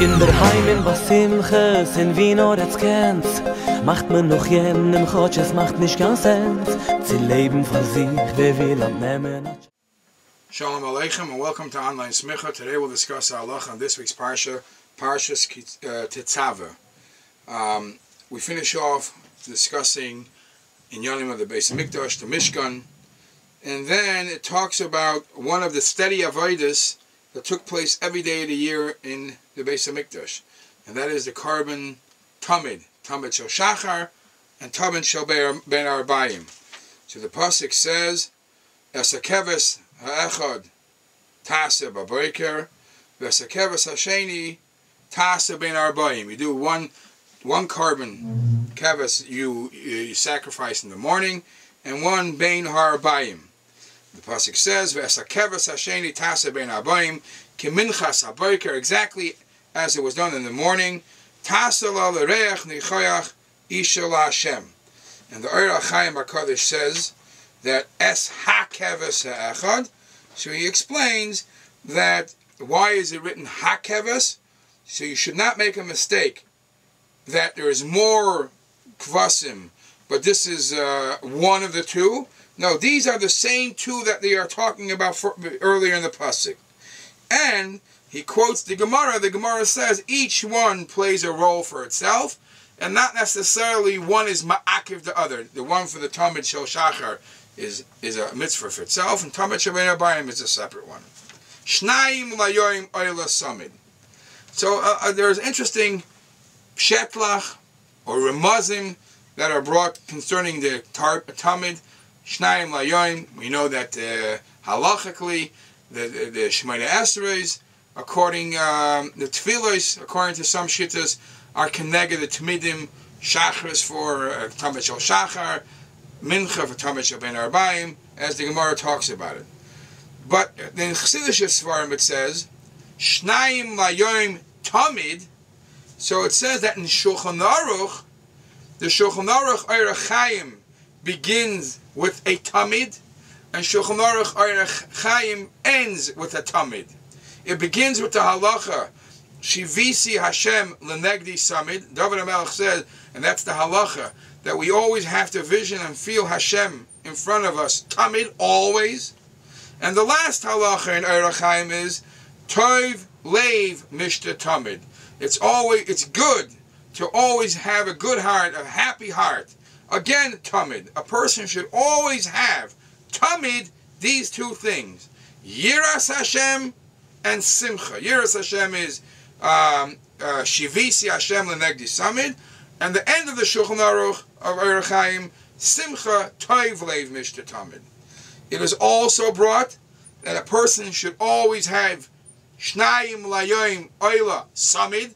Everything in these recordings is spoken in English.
In der Heimen was Simches, in Wien oder Zkenz, macht man noch jenem Chotsch, es macht nicht ganz Sens. Sie leben von sich, wer will abnehmen. Shalom Aleichem and welcome to Online Smicha. Today we'll discuss our halacha on this week's Parshat Tetzaveh. We finish off discussing in Yonim of the Beis Hamikdash, the Mishkan, and then it talks about one of the steady avodas that took place every day of the year in the Beis Hamikdash, and that is the carbon Tamid Shel Shachar and Tamid Shel Ben Arbayim. So the pasuk says, "Esakeves ha'echad tase b'boker, v'esakeves ha'sheni tase ben arbayim." You do one carbon keves you sacrifice in the morning, and one ben harbayim. The pasuk says, "V'esakeves ha'sheni tase ben arbayim kiminchas ha'boker," exactly as it was done in the morning. Tase la l'reach nichoyach isha la Hashem. And the Ohr HaChaim HaKadosh says that es hakeves ha'echad. So he explains that why is it written hakeves? So you should not make a mistake that there is more kvasim, but this is one of the two. No, these are the same two that they are talking about earlier in the pasuk. And he quotes the Gemara. The Gemara says each one plays a role for itself, and not necessarily one is ma'akiv the other. The one for the Tamid Shel Shachar is a mitzvah for itself, and Tamid Shel Ben Arbayim is a separate one. Shnayim layoim oyla samid. So there's interesting shetlach or remazim that are brought concerning the Tamid. Shnayim layoim. We know that halachically the Shemoneh Esrei, according the Tefillos, according to some shittas, are connected the Tamidim, Shachris for Tamid Shel Shachar, Mincha for Tamid Shel Ben Arbayim, as the Gemara talks about it. But in Chassidish Svarim it says, Shnayim layoim Tamid. So it says that in Shulchan Aruch, the Shulchan Aruch Ohr HaChaim begins with a Tamid, and Shulchan Aruch Ohr HaChaim ends with a Tamid. It begins with the halacha, Shivisi Hashem lenegdi samid. David HaMelech said, and that's the halacha, that we always have to vision and feel Hashem in front of us, tamid, always. And the last halacha in Ohr HaChaim is, Tov leiv mishta tamid. It's good to always have a good heart, a happy heart. Again, tamid. A person should always have, tamid, these two things. Yiras Hashem and simcha. Yiras Hashem is Shivisi Hashem lenegdi samid, and the end of the Shulchan Aruch of Ohr HaChaim, Simcha Tov leiv mishta tamid. It is also brought that a person should always have Shnayim layoim oyla samid.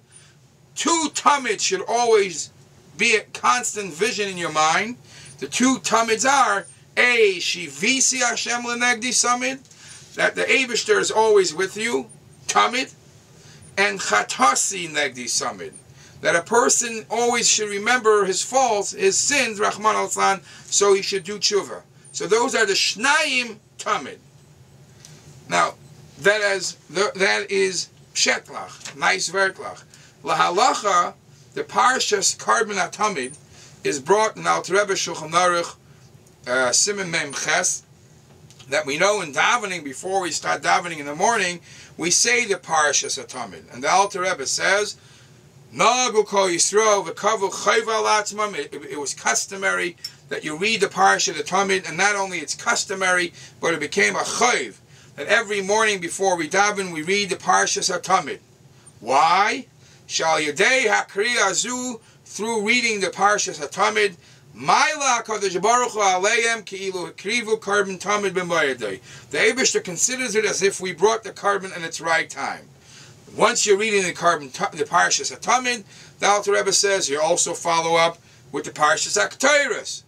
Two tamid should always be a constant vision in your mind. The two tamids are A, Shivisi Hashem lenegdi samid, that the Eibishter is always with you, tamid, and Chatasi negdi samid, that a person always should remember his faults, his sins, Rahman al-San, so he should do tshuva. So those are the Shnayim tamid. Now, that is shetlach, nice vertlach. Lahalacha, the Parshas Carbon HaTamid, is brought in Alter Rebbe Shulchan Aruch Siman Mem Ches, that we know in davening, before we start davening in the morning, we say the Parshas HaTamid. And the Alter Rebbe says, Nagu kol Yisrael v'kavu chayva alatzmam. It was customary that you read the Parshas HaTamid, and not only it's customary, but it became a chayv, that every morning before we daven, we read the Parshas HaTamid. Why? Shal yadei hakri azu, through reading the Parshas HaTamid, Maila Kadosh Baruch Hu Aleim Ki'ilu Krivu Carbon Tamid B'Moyedei. The Eibishter considers it as if we brought the carbon in its right time. Once you're reading the Parshas HaTamid, the Alter Rebbe says you also follow up with the Parshas HaKtoros,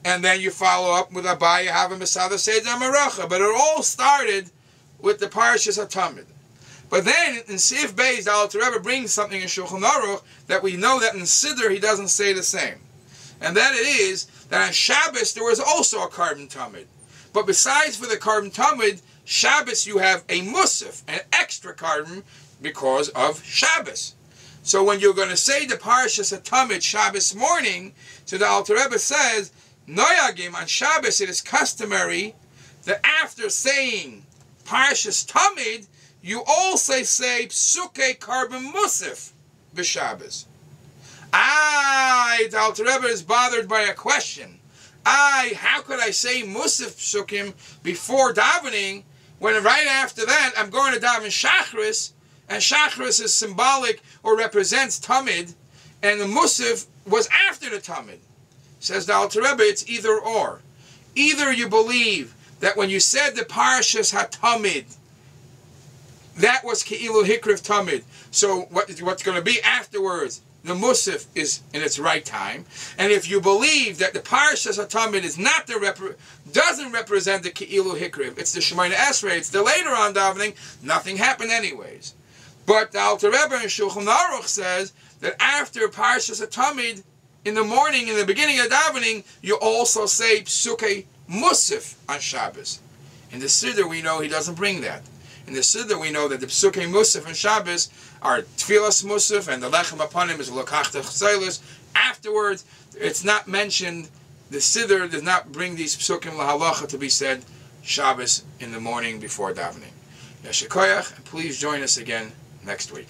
and then you follow up with Abaya Havim Masada Seder Maracha. But it all started with the Parshas HaTamid. But then in Sif Beis, the Alter Rebbe brings something in Shulchan Aruch that we know that in Siddur he doesn't say the same. And that it is that on Shabbos there was also a carbon tamid. But besides for the carbon tamid, Shabbos you have a musaf, an extra carbon, because of Shabbos. So when you're going to say the Parshas Tamid Shabbos morning, so the Alter Rebbe says, Noyagim, on Shabbos it is customary that after saying Parshas Tamid, you also say Psukei Carbon Musaf b'Shabbos. The Alter Rebbe is bothered by a question. How could I say Musaf Psukim before davening, when right after that I'm going to daven Shachris, and Shachris is symbolic or represents Tamid, and the Musaf was after the Tamid. Says the Alter Rebbe, it's either or. Either you believe that when you said the Parshas HaTamid, that was Ke'ilu Hikriv Tamid. So what's going to be afterwards, the Musaf is in its right time. And if you believe that the Parshas HaTamid is not doesn't represent the Ke'ilu Hikriv, it's the Shemoneh Esrei, it's the later on davening, nothing happened anyways. But the Alter Rebbe in Shulchan Aruch says that after Parshas HaTamid, in the morning, in the beginning of davening, you also say Psukei Musaf on Shabbos. In the Siddur we know he doesn't bring that. In the Siddur we know that the Psukei Musaf on Shabbos are Tfilas Musaf, and the Lechem upon him is Lokachta Chseilus. Afterwards, it's not mentioned. The Siddur does not bring these Psukim Lahalacha to be said Shabbos in the morning before davening. Yeshikoyach, and please join us again next week.